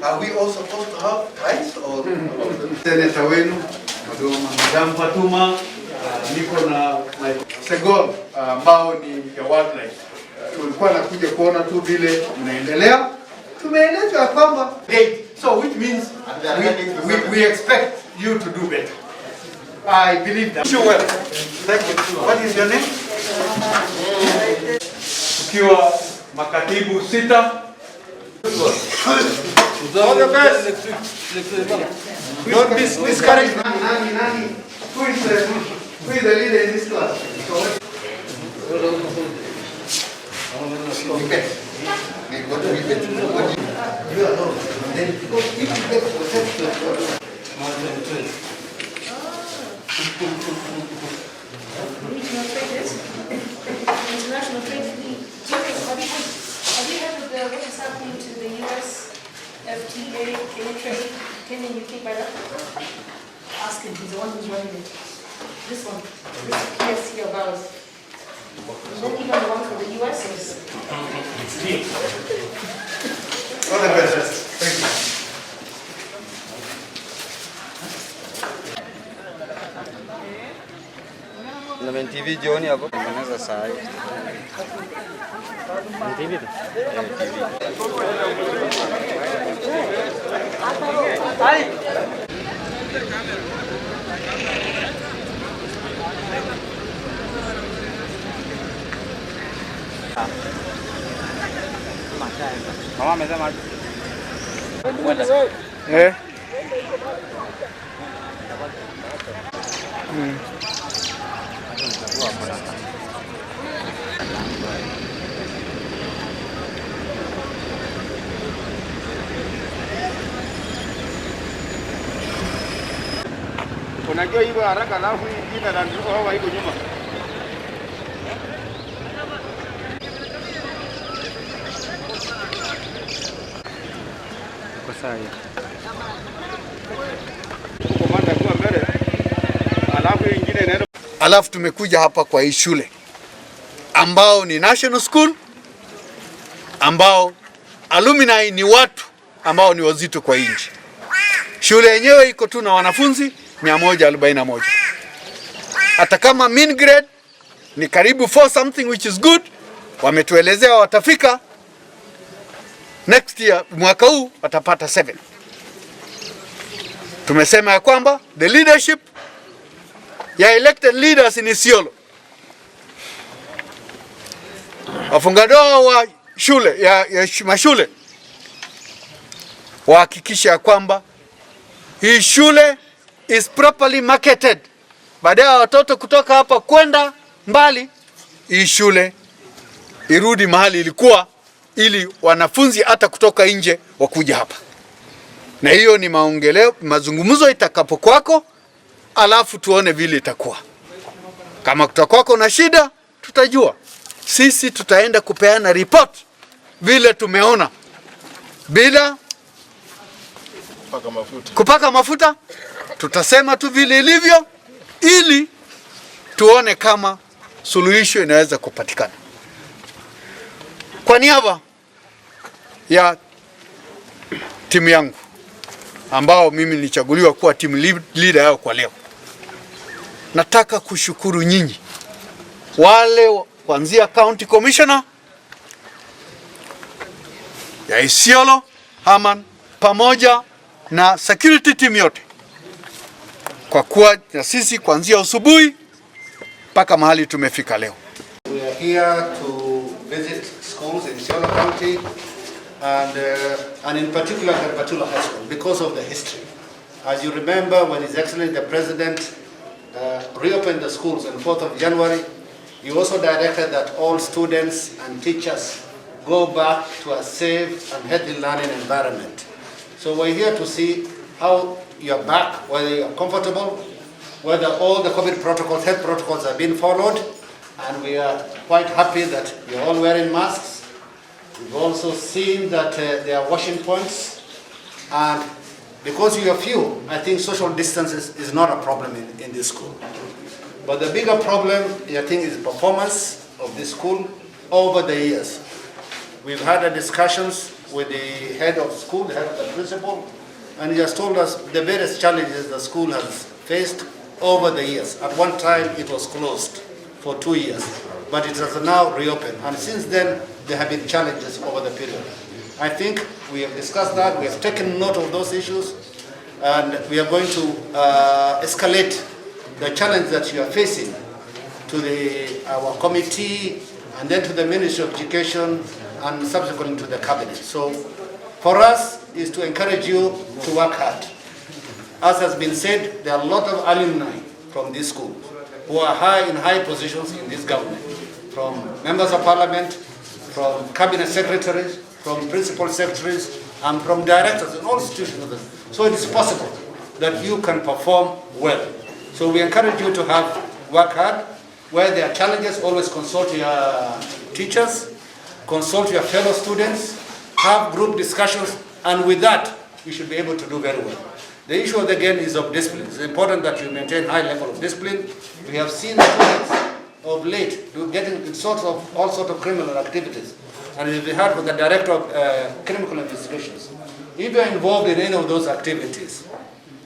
Are we all supposed to have rights or Senator wenu Madam Fatuma niko na Segol ambao ni ya wildlife. Tulikuwa nakuja kuona tu vile mnaendelea. Tumeelezwa kwamba so which means we expect you to do better. I believe that. You well. Thank you. What is your name? Tukiwa makatibu 6. All the best. Don't discourage. Nani. Who is the leader in this class? International trade. Have you heard of what is happening to the US FTA trade in the UK by that? Ask him, he's the one who's running it. This one, this PSC of ours. And then even the one for the US is. It's me. All the best. Thank you. Na TV jioni hapo tengeneza saa hii. TV tu. Hai. Mama amesema eh. Unajua hivyo haraka alafu jina la ndugu hawa iko nyuma. Kwa saa hii. Komanda kwa mbele. Alafu nyingine inaenda. Alafu tumekuja hapa kwa hii shule ambao ni national school, ambao alumni ni watu ambao ni wazito kwa nchi. Shule yenyewe iko tu na wanafunzi 141. Hata kama mean grade ni karibu 4 something, which is good. Wametuelezea watafika next year, mwaka huu watapata 7. Tumesema ya kwamba the leadership ya elected leaders in Isiolo, wafungadoa wa shule ya mashule, wahakikisha kwamba hii shule is properly marketed. Baada ya watoto kutoka hapa kwenda mbali, hii shule irudi mahali ilikuwa, ili wanafunzi hata kutoka nje wakuja hapa. Na hiyo ni mazungumzo itakapokuwako, alafu tuone vile itakuwa. Kama kutakuwako na shida, tutajua. Sisi tutaenda kupeana report vile tumeona, bila kupaka mafuta. Tutasema tu vile ilivyo, ili tuone kama suluhisho inaweza kupatikana. Kwa niaba ya timu yangu ambao mimi nilichaguliwa kuwa team leader yao kwa leo, nataka kushukuru nyinyi wale kuanzia county commissioner ya Isiolo, Haman, pamoja na security team yote, kwa kuwa na sisi kuanzia asubuhi mpaka mahali tumefika leo. We are here to visit schools in Tulla County and in particular Tulla High School because of the history. As you remember, when His Excellency the President reopened the schools on 4th of January, he also directed that all students and teachers go back to a safe and healthy learning environment. So we're here to see how you're back, whether you're comfortable, whether all the COVID protocols, health protocols are being followed, and we are quite happy that you're all wearing masks. We've also seen that there are washing points, and because you are few, I think social distance is not a problem in this school. But the bigger problem, I think, is performance of this school over the years. We've had discussions with the head of school, the head of the principal, and he has told us the various challenges the school has faced over the years. At one time, it was closed for 2 years, but it has now reopened. And since then, there have been challenges over the period. I think we have discussed that, we have taken note of those issues, and we are going to escalate the challenge that you are facing to our committee, and then to the Ministry of Education, and subsequently to the cabinet. So for us is to encourage you to work hard. As has been said, there are a lot of alumni from this school who are in high positions in this government, from members of parliament, from cabinet secretaries, from principal secretaries, and from directors in all institutions. So it is possible that you can perform well. So we encourage you to work hard. Where there are challenges, always consult your teachers, consult your fellow students, have group discussions, and with that, you should be able to do very well. The issue again is of discipline. It's important that you maintain high level of discipline. We have seen students of late getting all sorts of criminal activities. And we heard from the director of criminal investigations. If you are involved in any of those activities,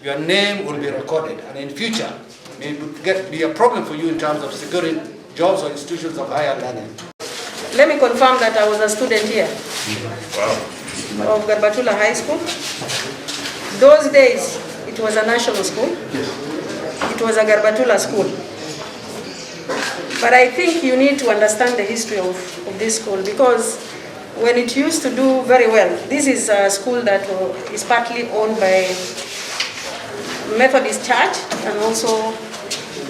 your name will be recorded, and in future, it will be a problem for you in terms of securing jobs or institutions of higher learning. Let me confirm that I was a student here of Garba Tulla High School. Those days, it was a national school. It was a Garba Tulla school. But I think you need to understand the history of this school, because when it used to do very well, this is a school that is partly owned by Methodist Church and also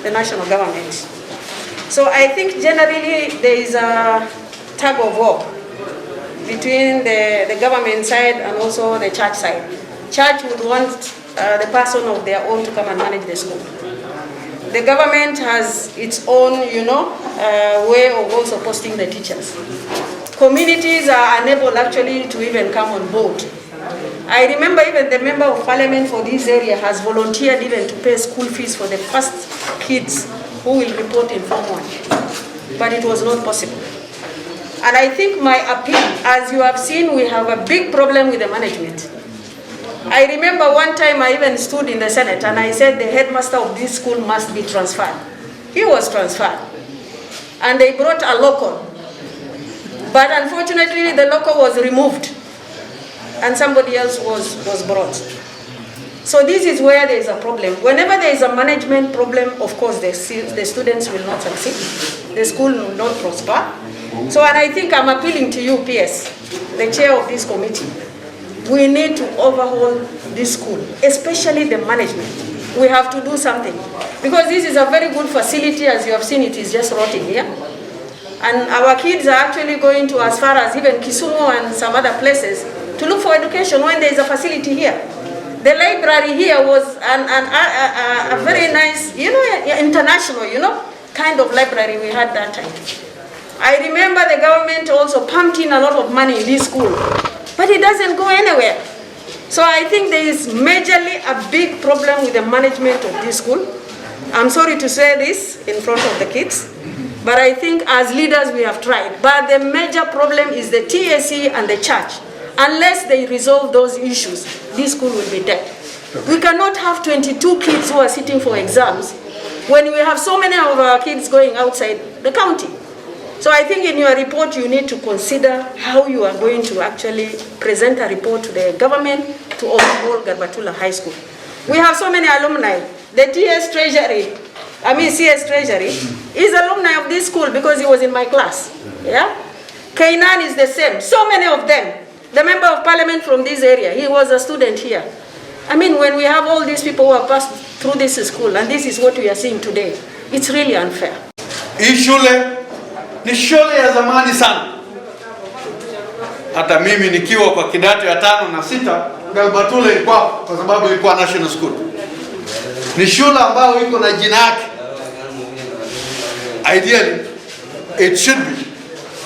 the national government. So I think generally there is a tug of war between the government side and also the church side. Church would want the person of their own to come and manage the school. The government has its own, way of also posting the teachers. Communities are unable actually to even come on board. I remember even the member of parliament for this area has volunteered even to pay school fees for the first kids who will report in Form 1. But it was not possible. And I think my appeal, as you have seen, we have a big problem with the management. I remember one time I even stood in the Senate and I said the headmaster of this school must be transferred. He was transferred. And they brought a local. But unfortunately, the local was removed and somebody else was brought. So this is where there is a problem. Whenever there is a management problem, of course, the students will not succeed. The school will not prosper. So, and I think I'm appealing to you, PS, the chair of this committee. We need to overhaul this school, especially the management. We have to do something. Because this is a very good facility, as you have seen, it is just rotting here. And our kids are actually going to as far as even Kisumu and some other places to look for education when there is a facility here. The library here was a very nice, international, kind of library we had that time. I remember the government also pumped in a lot of money in this school, but it doesn't go anywhere. So I think there is majorly a big problem with the management of this school. I'm sorry to say this in front of the kids, but I think as leaders we have tried. But the major problem is the TSC and the church. Unless they resolve those issues, this school will be dead. We cannot have 22 kids who are sitting for exams when we have so many of our kids going outside the county. So I think in your report you need to consider how you are going to actually present a report to the government to overhaul Garba Tulla High School. We have so many alumni. The CS Treasury is alumni of this school because he was in my class. Yeah? Kainan is the same. So many of them. The member of parliament from this area, he was a student here. I mean, when we have all these people who have passed through this school, and this is what we are seeing today, it's really unfair. Hii shule ni shule ya zamani sana. Hata mimi nikiwa kwa kidato ya 5 na 6, Garba Tulla ilikuwa kwa sababu ilikuwa national school. Ni shule ambayo iko na jina yake. Ideally, it should be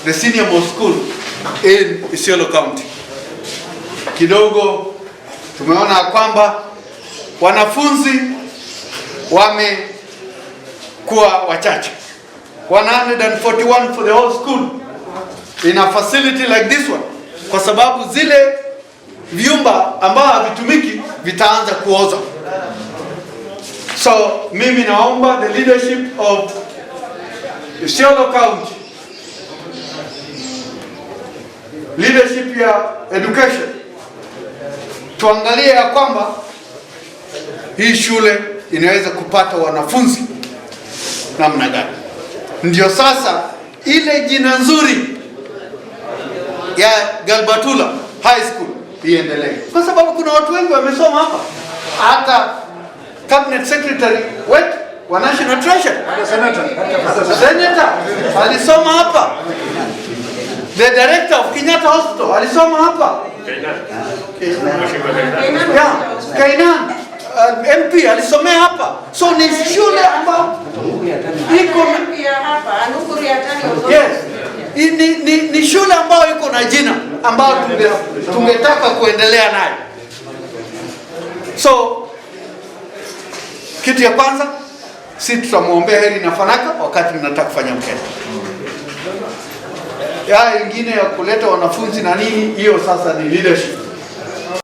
the senior most school in Isiolo County. Kidogo tumeona kwamba wanafunzi wamekuwa wachache. 141 for the whole school in a facility like this one, kwa sababu zile vyumba ambao havitumiki vitaanza kuoza. So mimi naomba the leadership of Isiolo County, leadership ya education, tuangalie ya kwamba hii shule inaweza kupata wanafunzi namna gani. Ndio sasa ile jina nzuri ya Garba Tulla High School iendelee, kwa sababu kuna watu wengi wamesoma hapa. Hata cabinet secretary wetu wa National Treasury, senator alisoma hapa. The director of Kenyatta Hospital alisoma hapa. Kainan MP alisomea hapa. So ni shule ambayo iko hapa. Yes. Ni shule ambayo iko na jina ambayo tungetaka kuendelea nayo. So kitu ya kwanza, si tutamuombea heri na fanaka wakati tunataka kufanya mkenda. Ya ingine ya kuleta wanafunzi na nini, hiyo sasa ni leadership.